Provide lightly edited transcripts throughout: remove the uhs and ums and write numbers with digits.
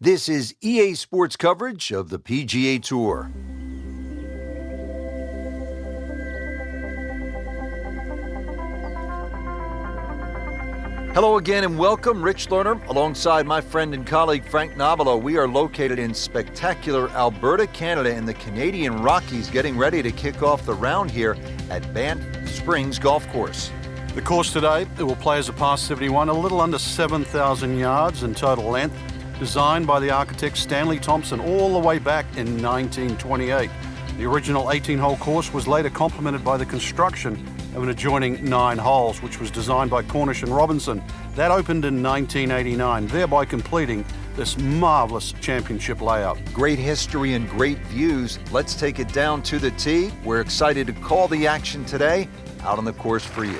This is EA Sports coverage of the PGA Tour. Hello again and welcome. Rich Lerner alongside my friend and colleague Frank Nobilo. We are located in spectacular Alberta, Canada, in the Canadian Rockies, getting ready to kick off the round here at Banff Springs Golf Course. The course today, it will play as a par 71, a little under 7,000 yards in total length, designed by the architect Stanley Thompson all the way back in 1928. The original 18-hole course was later complemented by the construction of an adjoining 9 holes, which was designed by Cornish and Robinson. That opened in 1989, thereby completing this marvelous championship layout. Great history and great views. Let's take it down to the tee. We're excited to call the action today out on the course for you.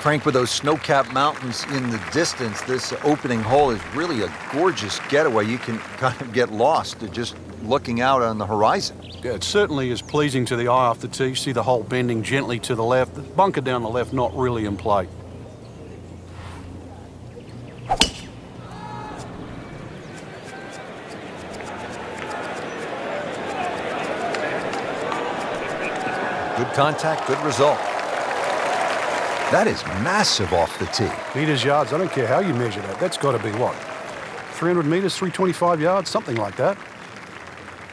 Frank, with those snow-capped mountains in the distance, this opening hole is really a gorgeous getaway. You can kind of get lost just looking out on the horizon. Yeah, it certainly is pleasing to the eye off the tee. You see the hole bending gently to the left. The bunker down the left not really in play. Good contact, good result. That is massive off the tee. Meters, yards, I don't care how you measure that. That's got to be what? 300 meters, 325 yards, something like that.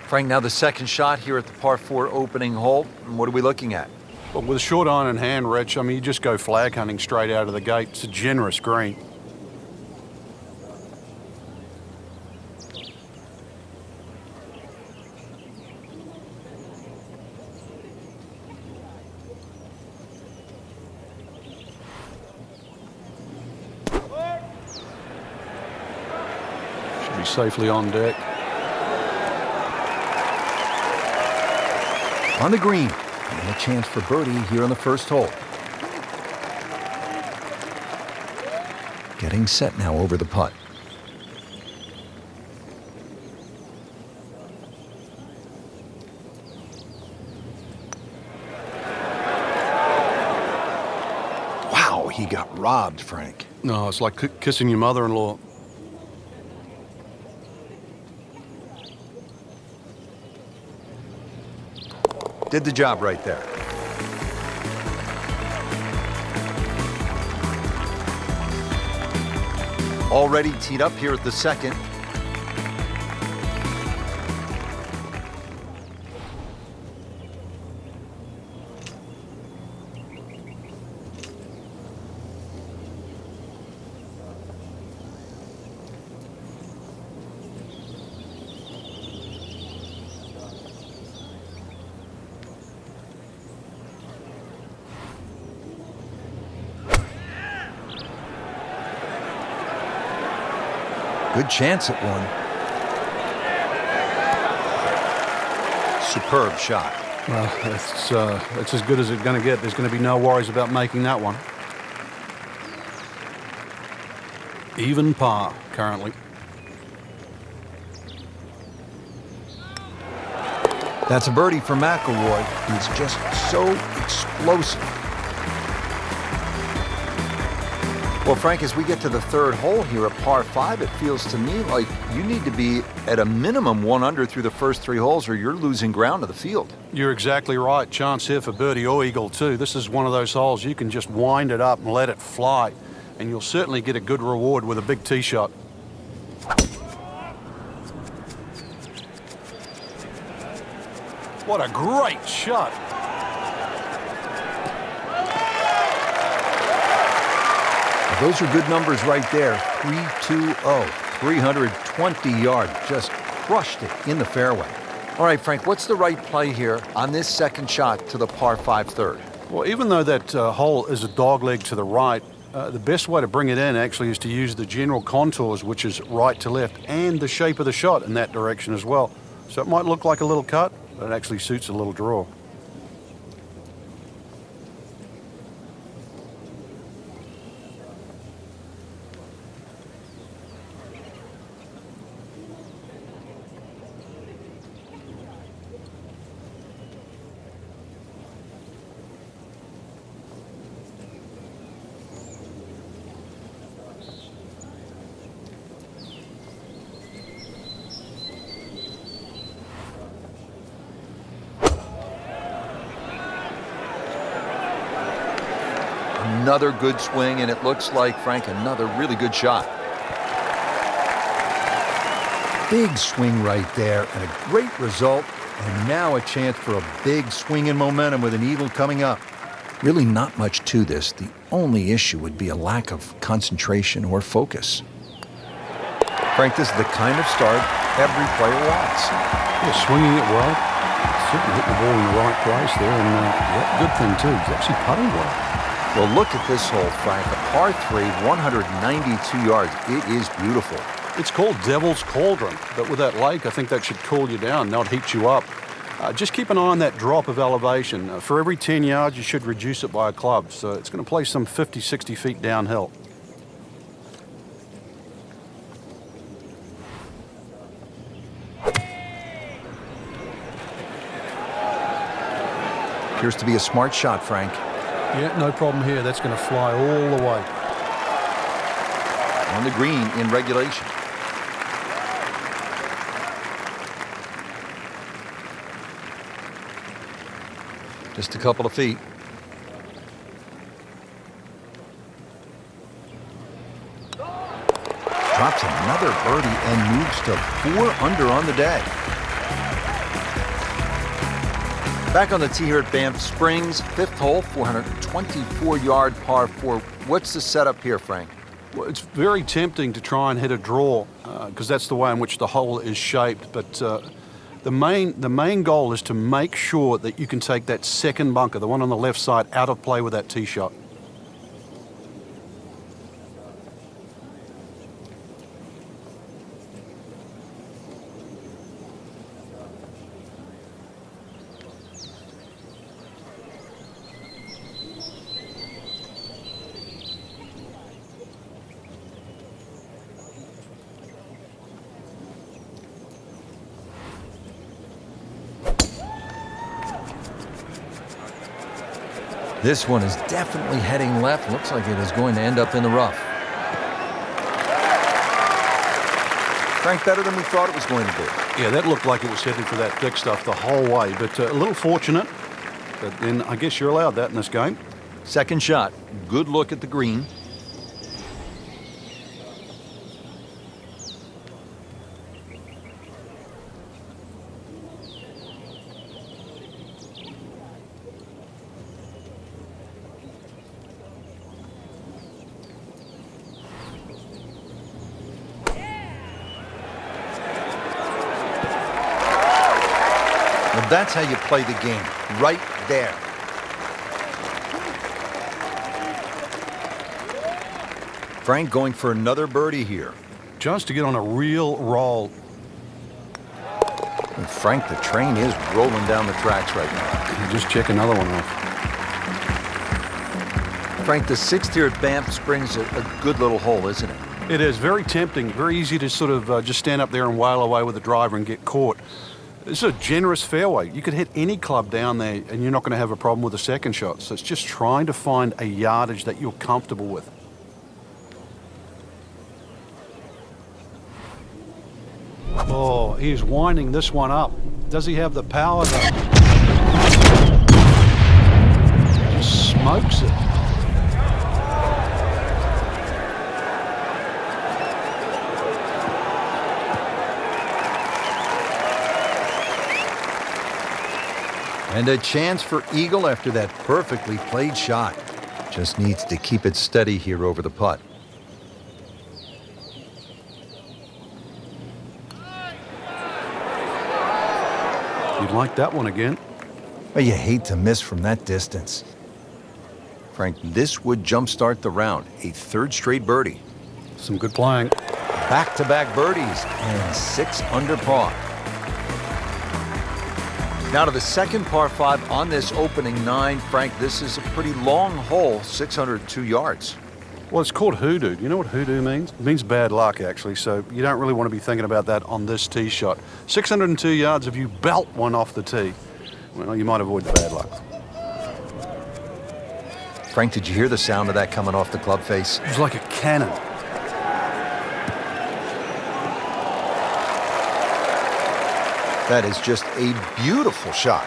Frank, now the second shot here at the par 4 opening hole. What are we looking at? Well, with a short iron in hand, Rich, I mean, you just go flag hunting straight out of the gate. It's a generous green. Should be safely on deck. On the green, and a chance for birdie here on the first hole. Getting set now over the putt. Wow, he got robbed, Frank. No, it's like kissing your mother-in-law. Did the job right there. Already teed up here at the second. Good chance at one. Superb shot. Well, it's as good as it's going to get. There's going to be no worries about making that one. Even par currently. That's a birdie for McIlroy. He's just so explosive. Well, Frank, as we get to the third hole here at par 5, it feels to me like you need to be at a minimum 1 under through the first 3 holes or you're losing ground to the field. You're exactly right. Chance here for birdie or eagle too. This is one of those holes you can just wind it up and let it fly, and you'll certainly get a good reward with a big tee shot. What a great shot. Those are good numbers right there. 320, 320 yards. Just crushed it in the fairway. All right, Frank, what's the right play here on this second shot to the par 5 third? Well, even though that hole is a dogleg to the right, the best way to bring it in actually is to use the general contours, which is right to left, and the shape of the shot in that direction as well. So it might look like a little cut, but it actually suits a little draw. Another good swing, and it looks like, Frank, another really good shot. Big swing right there, and a great result. And now a chance for a big swing in momentum with an eagle coming up. Really not much to this. The only issue would be a lack of concentration or focus. Frank, this is the kind of start every player wants. Yeah, swinging it well. Certainly hit the ball in the right place there, and good thing too. He's actually putting well. Well, look at this hole, Frank. A par 3, 192 yards. It is beautiful. It's called Devil's Cauldron, but with that lake, I think that should cool you down, not heat you up. Just keep an eye on that drop of elevation. For every 10 yards, you should reduce it by a club. So it's going to play some 50, 60 feet downhill. Appears to be a smart shot, Frank. Yeah, no problem here. That's going to fly all the way. On the green in regulation. Just a couple of feet. Drops another birdie and moves to 4 under on the day. Back on the tee here at Banff Springs, 5th hole, 424-yard par 4. What's the setup here, Frank? Well, it's very tempting to try and hit a draw because that's the way in which the hole is shaped. But the main goal is to make sure that you can take that second bunker, the one on the left side, out of play with that tee shot. This one is definitely heading left. Looks like it is going to end up in the rough. Frank, better than we thought it was going to be. Yeah, that looked like it was headed for that thick stuff the whole way, but a little fortunate. But then I guess you're allowed that in this game. Second shot. Good look at the green. Well, that's how you play the game, right there. Frank going for another birdie here. Just to get on a real roll. And Frank, the train is rolling down the tracks right now. Just check another one off. Frank, the 6th here at Banff Springs, a good little hole, isn't it? It is very tempting, very easy to sort of just stand up there and wail away with the driver and get caught. This is a generous fairway. You could hit any club down there and you're not going to have a problem with the second shot. So it's just trying to find a yardage that you're comfortable with. Oh, he's winding this one up. Does he have the power though? Just smokes it. And a chance for eagle after that perfectly played shot. Just needs to keep it steady here over the putt. You'd like that one again. Well, you hate to miss from that distance. Frank, this would jumpstart the round. A 3rd straight birdie. Some good playing. Back-to-back birdies and 6 under par. Now to the second par 5 on this opening 9. Frank, this is a pretty long hole, 602 yards. Well, it's called hoodoo. Do you know what hoodoo means? It means bad luck, actually, so you don't really want to be thinking about that on this tee shot. 602 yards, if you belt one off the tee, well, you might avoid the bad luck. Frank, did you hear the sound of that coming off the club face? It was like a cannon. That is just a beautiful shot.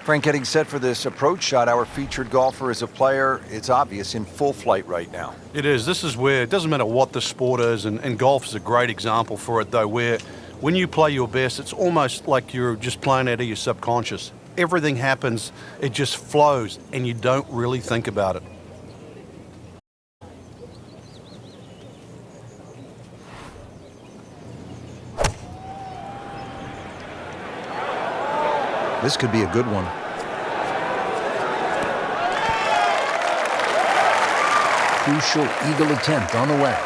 Frank, getting set for this approach shot, our featured golfer is a player, it's obvious, in full flight right now. It is. This is where it doesn't matter what the sport is, and golf is a great example for it, though, where when you play your best, it's almost like you're just playing out of your subconscious. Everything happens, it just flows, and you don't really think about it. This could be a good one. Crucial eagle attempt on the way.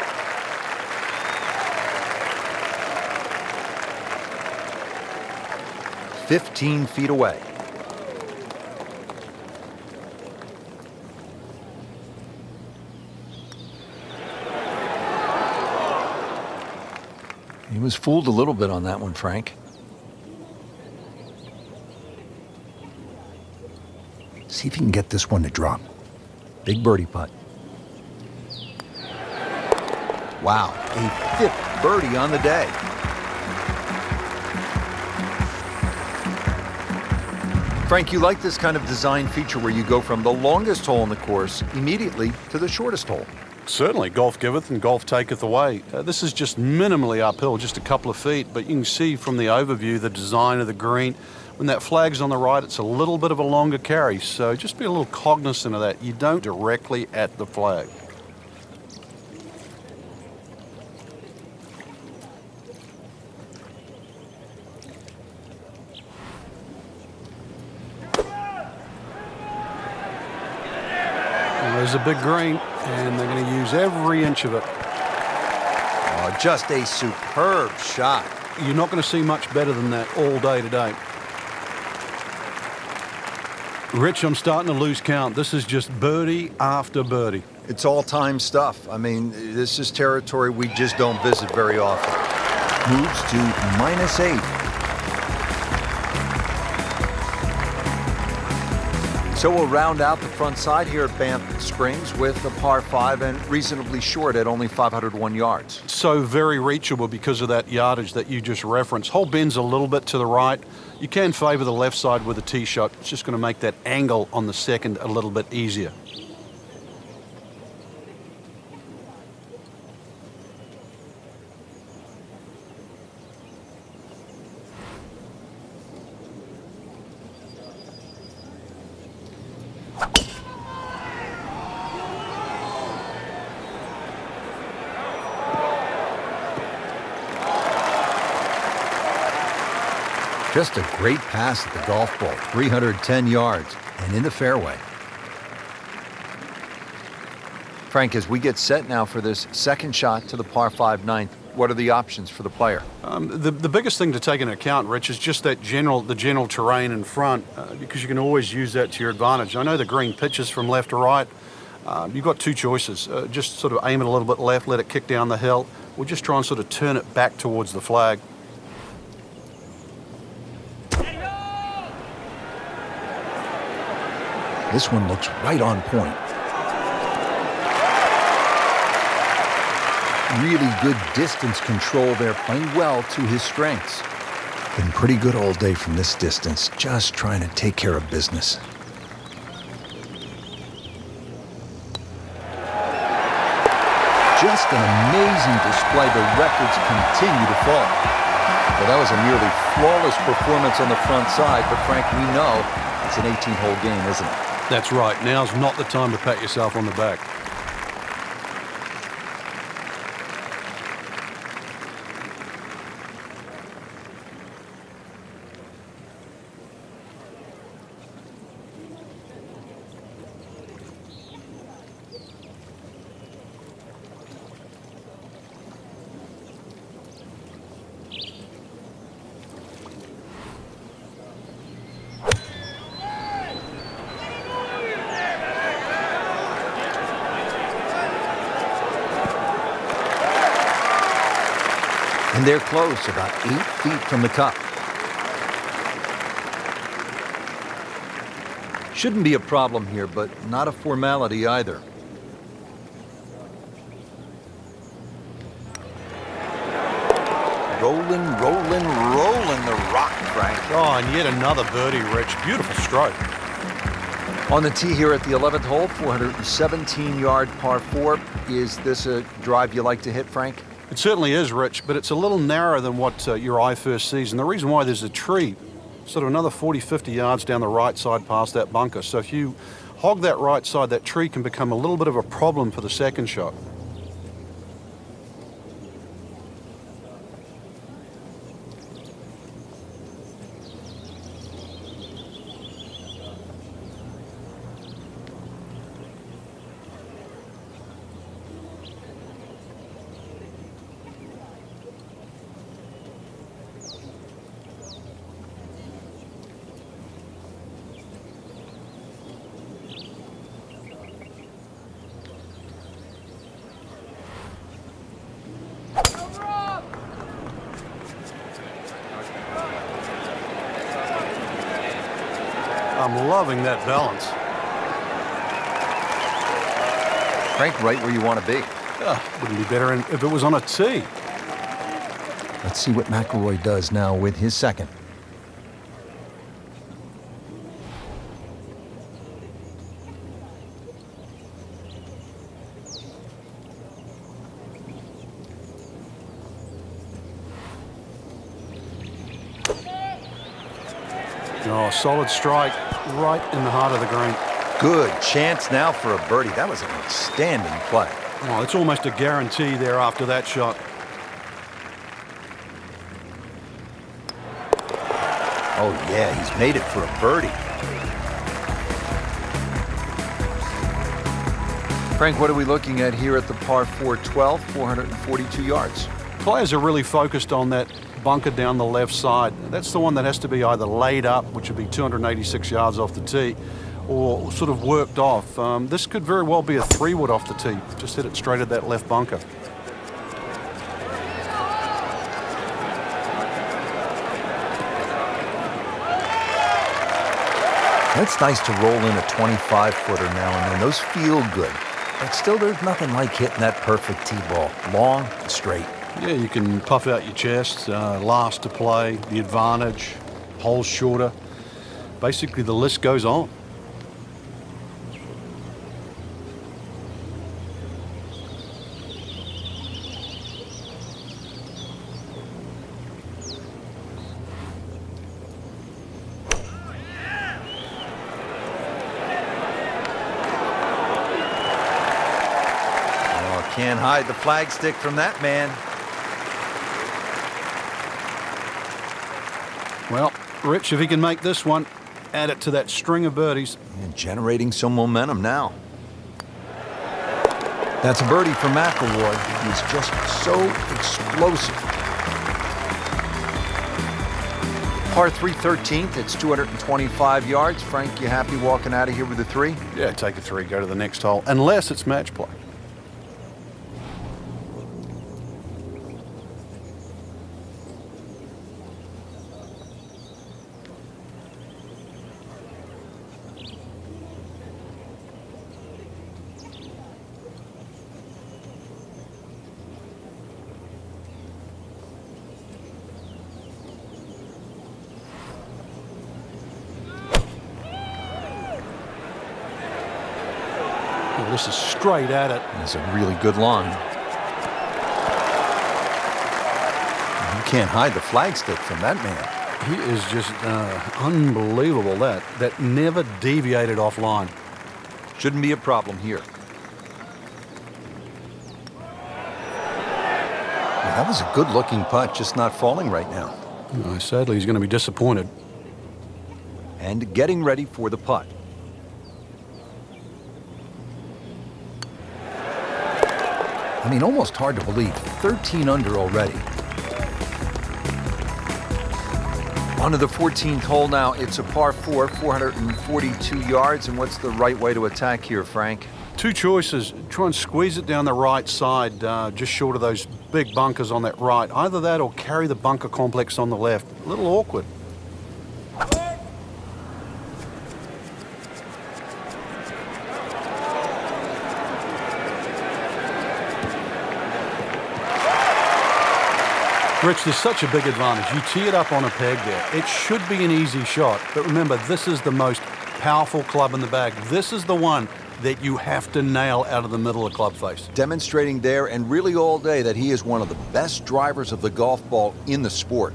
"15 feet away." He was fooled a little bit on that one, Frank. See if you can get this one to drop. Big birdie putt. Wow, a 5th birdie on the day. Frank, you like this kind of design feature where you go from the longest hole in the course immediately to the shortest hole. Certainly, golf giveth and golf taketh away. This is just minimally uphill, just a couple of feet, but you can see from the overview the design of the green. When that flag's on the right, it's a little bit of a longer carry, so just be a little cognizant of that. You don't directly at the flag. There's a big green, and they're going to use every inch of it. Oh, just a superb shot. You're not going to see much better than that all day today. Rich, I'm starting to lose count. This is just birdie after birdie. It's all-time stuff. I mean, this is territory we just don't visit very often. Moves to -8. So we'll round out the front side here at Banff Springs with a par 5 and reasonably short at only 501 yards. So very reachable because of that yardage that you just referenced. Hole bends a little bit to the right. You can favor the left side with a tee shot. It's just going to make that angle on the second a little bit easier. Just a great pass at the golf ball, 310 yards, and in the fairway. Frank, as we get set now for this second shot to the par 5 ninth, what are the options for the player? The biggest thing to take into account, Rich, is just that the general terrain in front, because you can always use that to your advantage. I know the green pitches from left to right. You've got two choices. Just sort of aim it a little bit left, let it kick down the hill, or just try and sort of turn it back towards the flag. This one looks right on point. Really good distance control there, playing well to his strengths. Been pretty good all day from this distance, just trying to take care of business. Just an amazing display. The records continue to fall. Well, that was a nearly flawless performance on the front side, but Frank, we know it's an 18-hole game, isn't it? That's right. Now's not the time to pat yourself on the back. And they're close, about 8 feet from the cup. Shouldn't be a problem here, but not a formality either. rolling the rock, Frank. Oh, and yet another birdie, Rich. Beautiful stroke. On the tee here at the 11th hole, 417-yard par 4. Is this a drive you like to hit, Frank? It certainly is, Rich, but it's a little narrower than what your eye first sees. And the reason why, there's a tree sort of another 40, 50 yards down the right side past that bunker. So if you hog that right side, that tree can become a little bit of a problem for the second shot. I'm loving that balance. Frank, right where you want to be. Wouldn't be better if it was on a tee. Let's see what McIlroy does now with his second. Oh, solid strike right in the heart of the green. Good chance now for a birdie. That was an outstanding play. Oh, it's almost a guarantee there after that shot. Oh, yeah, he's made it for a birdie. Frank, what are we looking at here at the par 4 12, 442 yards? Players are really focused on that bunker down the left side. That's the one that has to be either laid up, which would be 286 yards off the tee, or sort of worked off. This could very well be a 3-wood off the tee. Just hit it straight at that left bunker. It's nice to roll in a 25-footer now and then. Those feel good. But still, there's nothing like hitting that perfect tee ball. Long and straight. Yeah, you can puff out your chest, last to play, the advantage, holes shorter. Basically, the list goes on. Oh, can't hide the flagstick from that man. Well, Rich, if he can make this one, add it to that string of birdies. And generating some momentum now. That's a birdie for McIlroy. He's just so explosive. Par 3 13th, it's 225 yards. Frank, you happy walking out of here with a 3? Yeah, take a 3, go to the next hole, unless it's match play. Oh, this is straight at it. That's a really good line. You can't hide the flagstick from that man. He is just unbelievable. That never deviated off line. Shouldn't be a problem here. Well, that was a good-looking putt, just not falling right now. Sadly, he's going to be disappointed. And getting ready for the putt. I mean, almost hard to believe. 13 under already. On to the 14th hole now. It's a par 4, 442 yards. And what's the right way to attack here, Frank? Two choices. Try and squeeze it down the right side, just short of those big bunkers on that right. Either that or carry the bunker complex on the left. A little awkward. Rich, there's such a big advantage. You tee it up on a peg there. It should be an easy shot. But remember, this is the most powerful club in the bag. This is the one that you have to nail out of the middle of club face. Demonstrating there and really all day that he is one of the best drivers of the golf ball in the sport.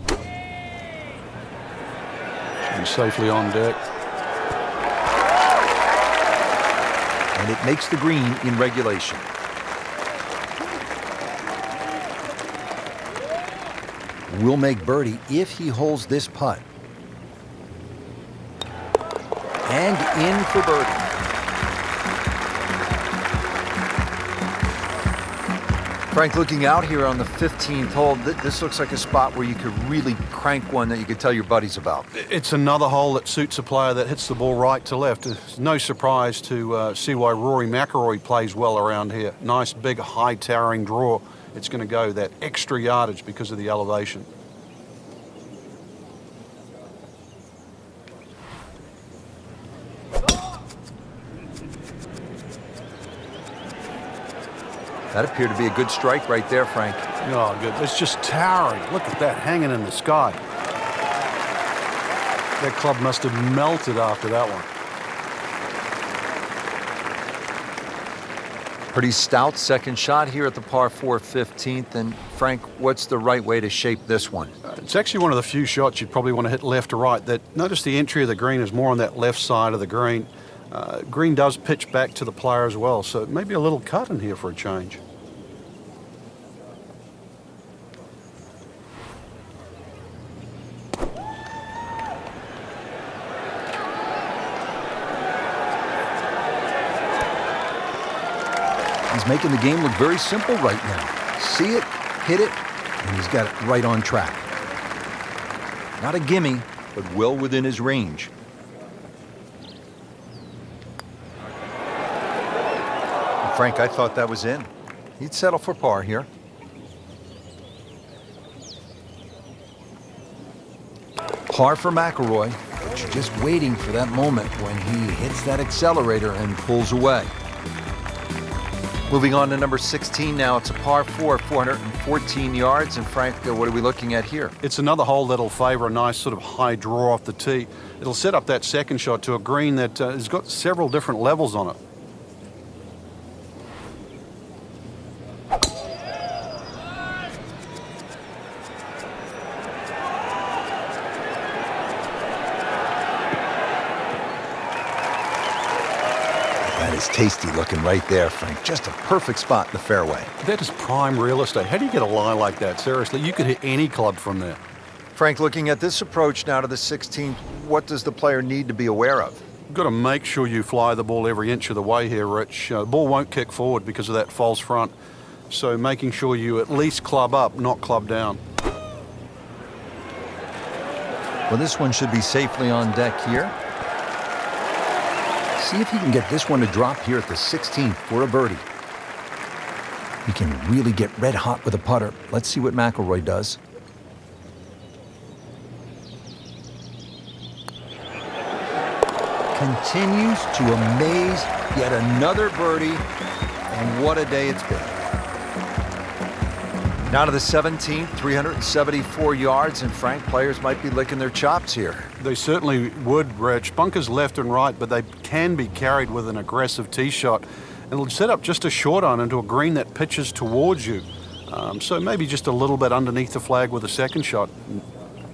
Should be safely on deck. And it makes the green in regulation. Will make birdie if he holds this putt. And in for birdie. Frank, looking out here on the 15th hole, this looks like a spot where you could really crank one that you could tell your buddies about. It's another hole that suits a player that hits the ball right to left. It's no surprise to see why Rory McIlroy plays well around here. Nice, big, high towering draw. It's going to go that extra yardage because of the elevation. That appeared to be a good strike right there, Frank. Oh, good. It's just towering. Look at that hanging in the sky. That club must have melted after that one. Pretty stout second shot here at the par 4 15th. And Frank, what's the right way to shape this one? It's actually one of the few shots you'd probably want to hit left or right. Notice the entry of the green is more on that left side of the green. Green does pitch back to the player as well, so maybe a little cut in here for a change. He's making the game look very simple right now. See it, hit it, and he's got it right on track. Not a gimme, but well within his range. Frank, I thought that was in. He'd settle for par here. Par for McIlroy, but you're just waiting for that moment when he hits that accelerator and pulls away. Moving on to number 16 now. It's a par 4, 414 yards. And Frank, what are we looking at here? It's another hole that'll favor a nice sort of high draw off the tee. It'll set up that second shot to a green that has got several different levels on it. That is tasty looking right there, Frank. Just a perfect spot in the fairway. That is prime real estate. How do you get a lie like that? Seriously, you could hit any club from there. Frank, looking at this approach now to the 16th, what does the player need to be aware of? You've got to make sure you fly the ball every inch of the way here, Rich. The ball won't kick forward because of that false front. So making sure you at least club up, not club down. Well, this one should be safely on deck here. See if he can get this one to drop here at the 16th for a birdie. He can really get red hot with a putter. Let's see what McIlroy does. Continues to amaze. Yet another birdie. And what a day it's been. Now to the 17th, 374 yards, and Frank, players might be licking their chops here. They certainly would, Rich. Bunkers left and right, but they can be carried with an aggressive tee shot. And it'll set up just a short iron into a green that pitches towards you. So maybe just a little bit underneath the flag with a second shot.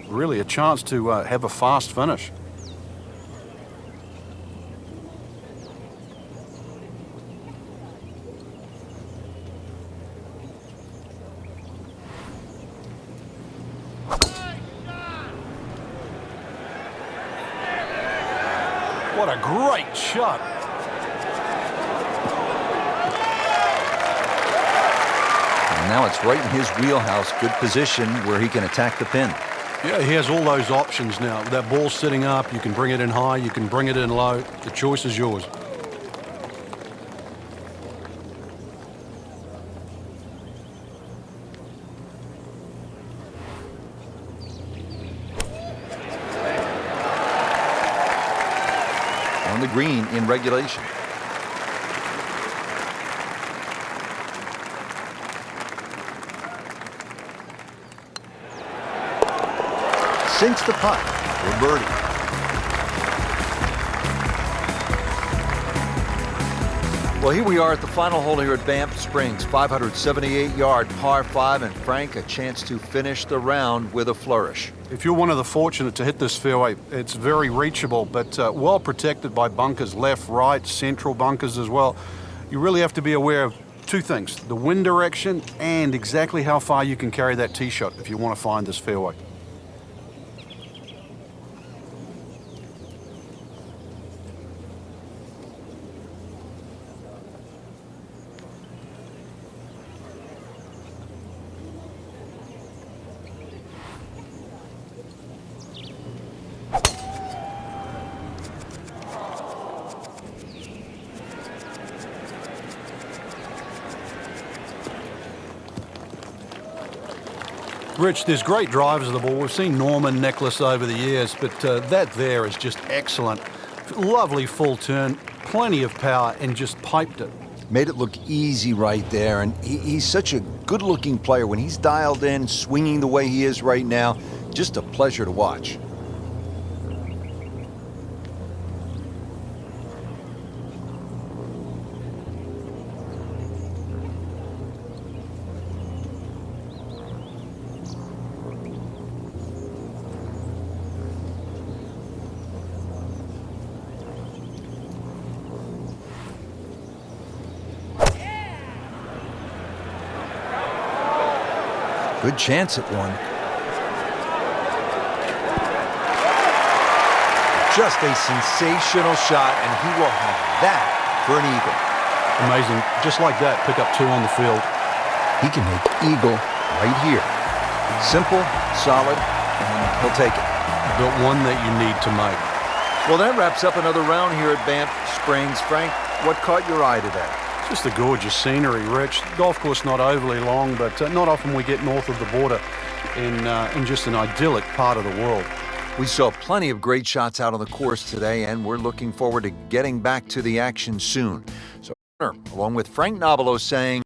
Really a chance to have a fast finish. What a great shot. And now it's right in his wheelhouse. Good position where he can attack the pin. Yeah, he has all those options now. That ball's sitting up. You can bring it in high. You can bring it in low. The choice is yours. on the green in regulation. Sinks the putt for birdie. Well, here we are at the final hole here at Banff Springs, 578-yard par 5, and Frank, a chance to finish the round with a flourish. If you're one of the fortunate to hit this fairway, it's very reachable, but well protected by bunkers, left, right, central bunkers as well. You really have to be aware of two things: the wind direction and exactly how far you can carry that tee shot if you want to find this fairway. Rich, there's great drivers of the ball. We've seen Norman, Necklace over the years, but that there is just excellent. Lovely full turn, plenty of power, and just piped it. Made it look easy right there, and he's such a good-looking player. When he's dialed in, swinging the way he is right now, just a pleasure to watch. Good chance at one. Just a sensational shot, and he will have that for an eagle. Amazing. Just like that, pick up 2 on the field. He can make eagle right here. Simple, solid, and he'll take it. But one that you need to make. Well, that wraps up another round here at Banff Springs. Frank, what caught your eye today? Just the gorgeous scenery, Rich. Golf course not overly long, but not often we get north of the border in just an idyllic part of the world. We saw plenty of great shots out on the course today, and we're looking forward to getting back to the action soon. So, along with Frank Nobilo saying,